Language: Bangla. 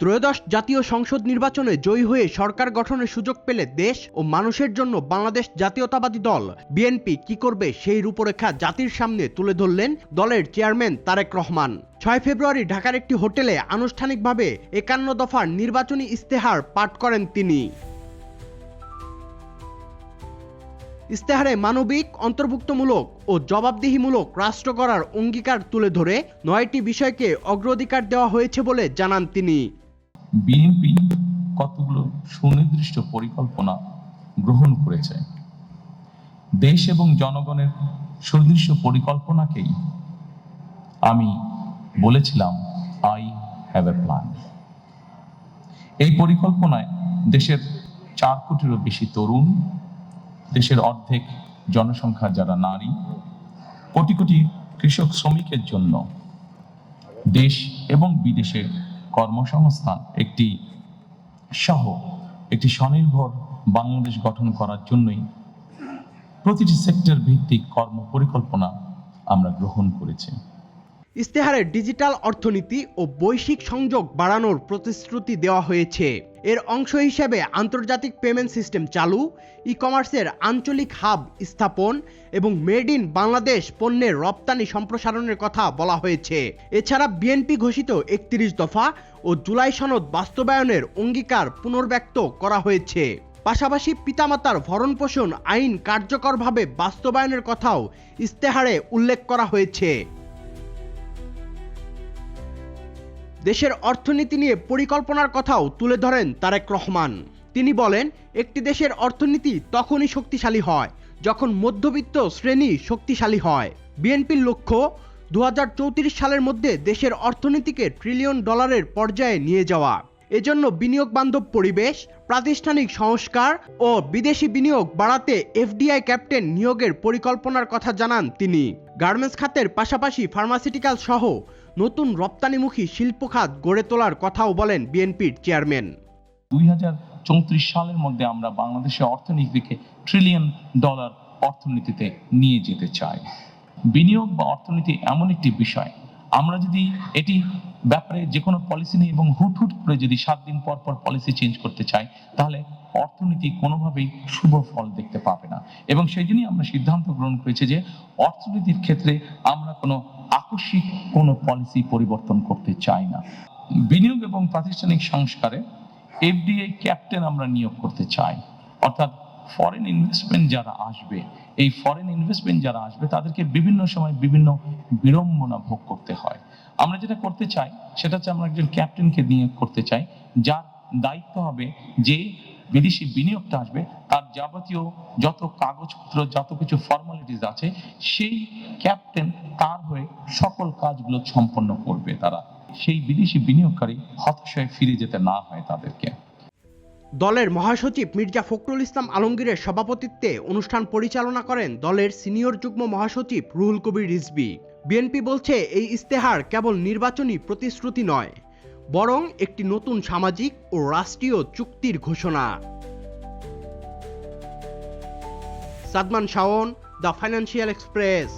ত্রয়োদশ জাতীয় সংসদ নির্বাচনে জয়ী হয়ে সরকার গঠনের সুযোগ পেলে দেশ ও মানুষের জন্য বাংলাদেশ জাতীয়তাবাদী দল বিএনপি কি করবে সেই রূপরেখা জাতির সামনে তুলে ধরলেন দলের চেয়ারম্যান তারেক রহমান। 6 ফেব্রুয়ারি ঢাকার একটি হোটেলে আনুষ্ঠানিকভাবে 51 দফার নির্বাচনী ইস্তেহার পাঠ করেন তিনি। ইস্তেহারে মানবিক, অন্তর্ভুক্তমূলক ও জবাবদিহিমূলক রাষ্ট্র গড়ার অঙ্গীকার তুলে ধরে 9টি বিষয়কে অগ্রাধিকার দেওয়া হয়েছে বলে জানান তিনি। বিএনপি কতগুলো সুনির্দিষ্ট পরিকল্পনা গ্রহণ করেছে। দেশ এবং জনগণের সুনির্দিষ্ট পরিকল্পনাকেই আমি বলেছিলাম আই হ্যাভ এ প্ল্যান। এই পরিকল্পনায় দেশের 4 কোটিরও বেশি তরুণ, দেশের অর্ধেক জনসংখ্যা যারা নারী, কোটি কোটি কৃষক শ্রমিকের জন্য দেশ এবং বিদেশে কর্মসংস্থান একটি স্বনির্ভর বাংলাদেশ গঠন করার জন্যই প্রতিটি সেক্টর ভিত্তিক কর্ম পরিকল্পনা আমরা গ্রহণ করেছি। ইস্তেহারে ডিজিটাল অর্থনীতি ও বৈশ্বিক সংযোগ বাড়ানোর প্রতিশ্রুতি দেওয়া হয়েছে। এর অংশ হিসেবে আন্তর্জাতিক পেমেন্ট সিস্টেম চালু, ই-কমার্সের আঞ্চলিক হাব স্থাপন এবং মেড ইন বাংলাদেশ পণ্যের রপ্তানি সম্প্রসারণের কথা বলা হয়েছে। এছাড়া বিএনপি ঘোষিত 31 দফা ও জুলাই সনদ বাস্তবায়নের অঙ্গীকার পুনর্ব্যক্ত করা হয়েছে। পাশাপাশি পিতামাতার ভরণপোষণ আইন কার্যকরভাবে বাস্তবায়নের কথাও ইস্তেহারে উল্লেখ করা হয়েছে। দেশের অর্থনীতি নিয়ে পরিকল্পনার কথাও তুলে ধরেন তারেক রহমান। তিনি বলেন, একটি দেশের অর্থনীতি তখনই শক্তিশালী হয় যখন মধ্যবিত্ত শ্রেণী শক্তিশালী হয়। বিএনপির লক্ষ্য 2034 সালের মধ্যে দেশের অর্থনীতিকে $1 ট্রিলিয়ন পর্যায়ে নিয়ে যাওয়া। এজন্য বিনিয়োগ বান্ধব পরিবেশ, প্রাতিষ্ঠানিক সংস্কার ও বিদেশি বিনিয়োগ বাড়াতে এফডিআই ক্যাপ্টেন নিয়োগের পরিকল্পনার কথা জানান তিনি। গার্মেন্টস খাতের পাশাপাশি ফার্মাসিউটিক্যাল সহ নতুন রপ্তানিমুখী শিল্প খাত গড়ে তোলার কথাও বলেন বিএনপির চেয়ারম্যান। 2034 সালের মধ্যে আমরা বাংলাদেশের অর্থনীতিকে $1 ট্রিলিয়ন অর্থনীতিতে নিয়ে যেতে চাই। বিনিয়োগ বা অর্থনীতি এমন একটি বিষয়, আমরা যদি এটি ব্যাপারে যে কোনো পলিসি নেই এবং হুট করে যদি 7 দিন পর পলিসি চেঞ্জ করতে চাই, তাহলে অর্থনীতি কোনোভাবেই শুভ ফল দেখতে পাবে না। এবং সেই জন্যই আমরা সিদ্ধান্ত গ্রহণ করেছি যে অর্থনীতির ক্ষেত্রে আমরা কোনো আকস্মিক কোনো পলিসি পরিবর্তন করতে চাই না। বিনিয়োগ এবং প্রাতিষ্ঠানিক সংস্কারে এফডিআই ক্যাপ্টেন আমরা নিয়োগ করতে চাই, অর্থাৎ ফরেন ইনভেস্টমেন্ট যারা আসবে, এই ফরেন ইনভেস্টমেন্ট যারা আসবে তাদেরকে বিভিন্ন সময় বিভিন্ন বিড়ম্বনা ভোগ করতে হয়। আমরা যেটা করতে চাই সেটা হচ্ছে আমরা একজন ক্যাপ্টেনকে নিয়োগ করতে চাই, যার দায়িত্ব হবে যে বিদেশি বিনিয়োগটা আসবে তার যাবতীয় যত কাগজপত্র, যত কিছু ফর্মালিটিস আছে, সেই ক্যাপ্টেন তার হয়ে সকল কাজগুলো সম্পন্ন করবে। তারা সেই বিদেশি বিনিয়োগকারী হতাশায় ফিরে যেতে না হয় তাদেরকে। দলের মহাসচিব মির্জা ফখরুল ইসলাম আলমগীরের সভাপতিত্বে অনুষ্ঠান পরিচালনা করেন দলের সিনিয়র যুগ্ম মহাসচিব রুহুল কবির রিজভী। বিএনপি বলছে, এই ইস্তেহার কেবল নির্বাচনী প্রতিশ্রুতি নয়, বরং একটি নতুন সামাজিক ও রাষ্ট্রীয় চুক্তির ঘোষণা। Sadman Shaon, the financial express.